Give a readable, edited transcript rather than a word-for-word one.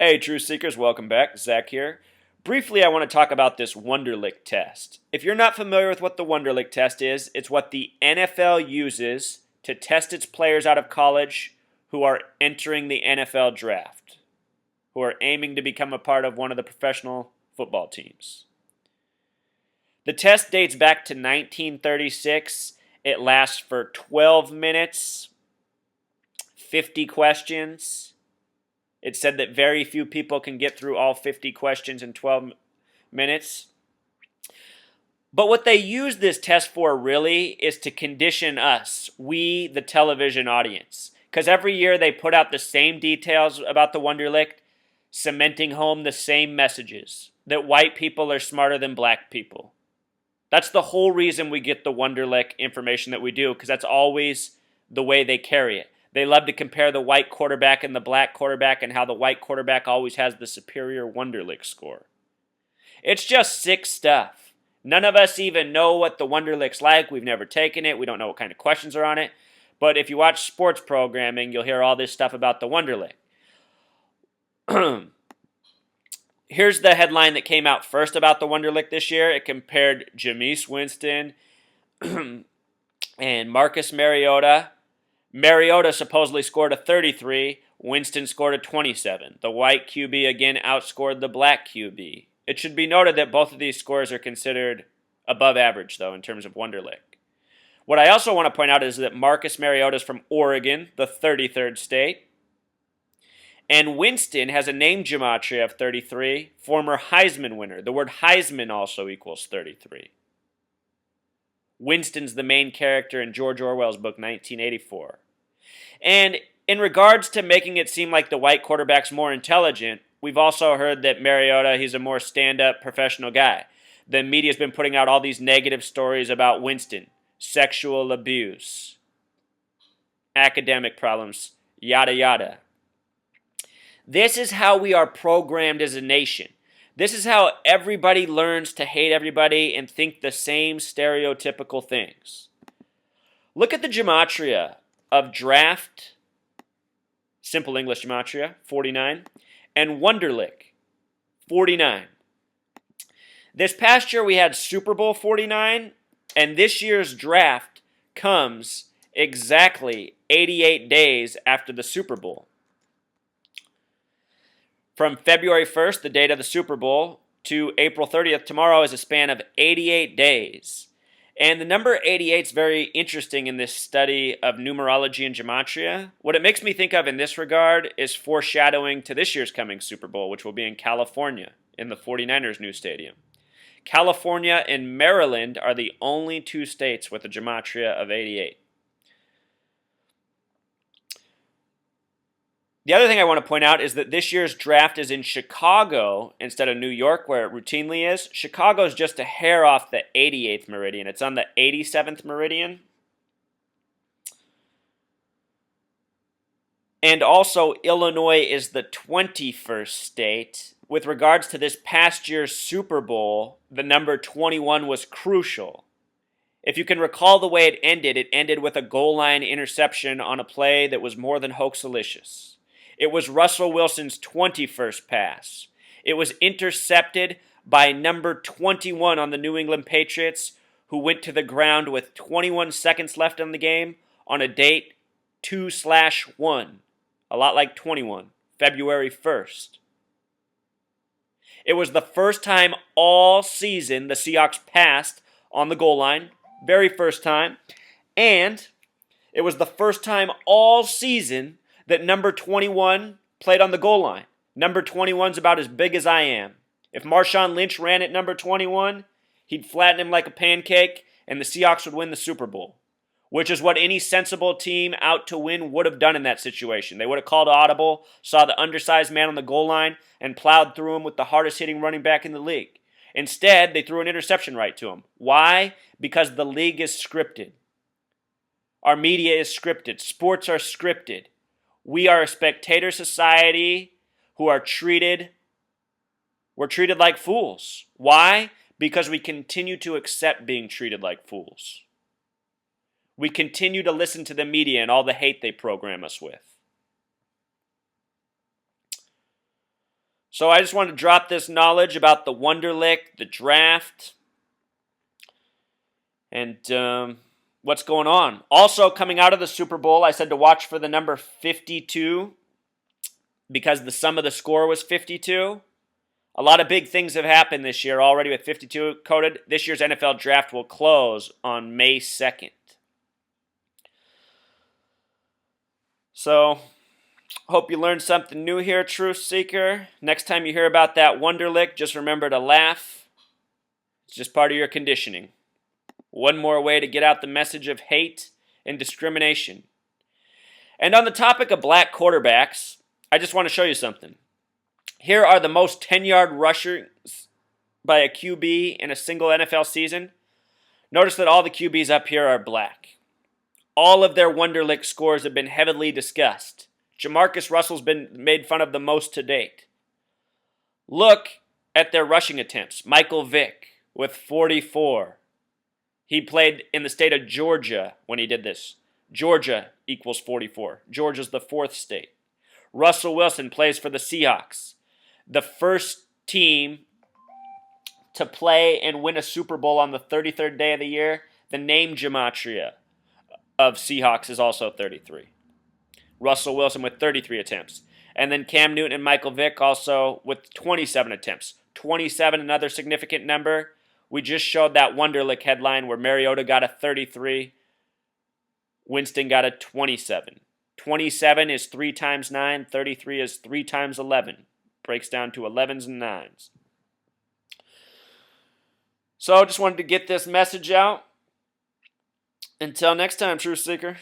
Hey, Truth Seekers, welcome back. Zach here. Briefly, I want to talk about this Wonderlic test. If you're not familiar with what the Wonderlic test is, it's what the NFL uses to test its players out of college who are entering the NFL draft, who are aiming to become a part of one of the professional football teams. The test dates back to 1936. It lasts for 12 minutes, 50 questions. It said that very few people can get through all 50 questions in 12 minutes. But what they use this test for really is to condition us, we, the television audience. Because every year they put out the same details about the Wonderlic, cementing home the same messages, that white people are smarter than black people. That's the whole reason we get the Wonderlic information that we do, because that's always the way they carry it. They love to compare the white quarterback and the black quarterback and how the white quarterback always has the superior Wonderlic score. It's just sick stuff. None of us even know what the Wonderlic's like. We've never taken it. We don't know what kind of questions are on it. But if you watch sports programming, you'll hear all this stuff about the Wonderlic. Here's the headline that came out first about the Wonderlic this year. It compared Jameis Winston and Marcus Mariota. Mariota supposedly scored a 33. Winston scored a 27. The white QB again outscored the black QB. It should be noted that both of these scores are considered above average, though, in terms of Wonderlic. What I also want to point out is that Marcus Mariota is from Oregon, the 33rd state. And Winston has a name gematria of 33, former Heisman winner. The word Heisman also equals 33. Winston's the main character in George Orwell's book, 1984. And in regards to making it seem like the white quarterback's more intelligent, we've also heard that Mariota, he's a more stand-up professional guy. The media's been putting out all these negative stories about Winston. Sexual abuse, academic problems, yada yada. This is how we are programmed as a nation. This is how everybody learns to hate everybody and think the same stereotypical things. Look at the gematria of draft, simple English gematria, 49, and Wonderlic, 49. This past year we had Super Bowl 49, and this year's draft comes exactly 88 days after the Super Bowl. From February 1st, the date of the Super Bowl, to April 30th, tomorrow, is a span of 88 days. And the number 88 is very interesting in this study of numerology and gematria. What it makes me think of in this regard is foreshadowing to this year's coming Super Bowl, which will be in California, in the 49ers' new stadium. California and Maryland are the only two states with a gematria of 88. The other thing I want to point out is that this year's draft is in Chicago instead of New York, where it routinely is. Chicago is just a hair off the 88th meridian. It's on the 87th meridian. And also, Illinois is the 21st state. With regards to this past year's Super Bowl, the number 21 was crucial. If you can recall the way it ended with a goal line interception on a play that was more than hoaxalicious. It was Russell Wilson's 21st pass. It was intercepted by number 21 on the New England Patriots, who went to the ground with 21 seconds left in the game on a date 2/1, a lot like 21, February 1st. It was the first time all season the Seahawks passed on the goal line, very first time, and it was the first time all season that number 21 played on the goal line. Number 21's about as big as I am. If Marshawn Lynch ran at number 21, he'd flatten him like a pancake, and the Seahawks would win the Super Bowl, which is what any sensible team out to win would have done in that situation. They would have called audible, saw the undersized man on the goal line, and plowed through him with the hardest-hitting running back in the league. Instead, they threw an interception right to him. Why? Because the league is scripted. Our media is scripted. Sports are scripted. We are a spectator society who are treated like fools. Why? Because we continue to accept being treated like fools. We continue to listen to the media and all the hate they program us with. So I just want to drop this knowledge about the Wonderlic, the draft, and what's going on. Also, coming out of the Super Bowl, I said to watch for the number 52 because the sum of the score was 52. A lot of big things have happened this year already with 52 coded. This year's NFL draft will close on May 2nd. So, hope you learned something new here, Truth Seeker. Next time you hear about that Wonderlic, just remember to laugh. It's just part of your conditioning. One more way to get out the message of hate and discrimination. And on the topic of black quarterbacks, I just want to show you something. Here are the most 10-yard rushers by a QB in a single NFL season. Notice that all the QBs up here are black. All of their Wonderlic scores have been heavily discussed. Jamarcus Russell's been made fun of the most to date. Look at their rushing attempts. Michael Vick with 44. He played in the state of Georgia when he did this. Georgia equals 44. Georgia's the fourth state. Russell Wilson plays for the Seahawks. The first team to play and win a Super Bowl on the 33rd day of the year. The name gematria of Seahawks is also 33. Russell Wilson with 33 attempts. And then Cam Newton and Michael Vick also with 27 attempts. 27, another significant number. We just showed that Wonderlic headline where Mariota got a 33. Winston got a 27. 27 is 3 times 9. 33 is 3 times 11. Breaks down to 11s and 9s. So just wanted to get this message out. Until next time, Truth Seeker.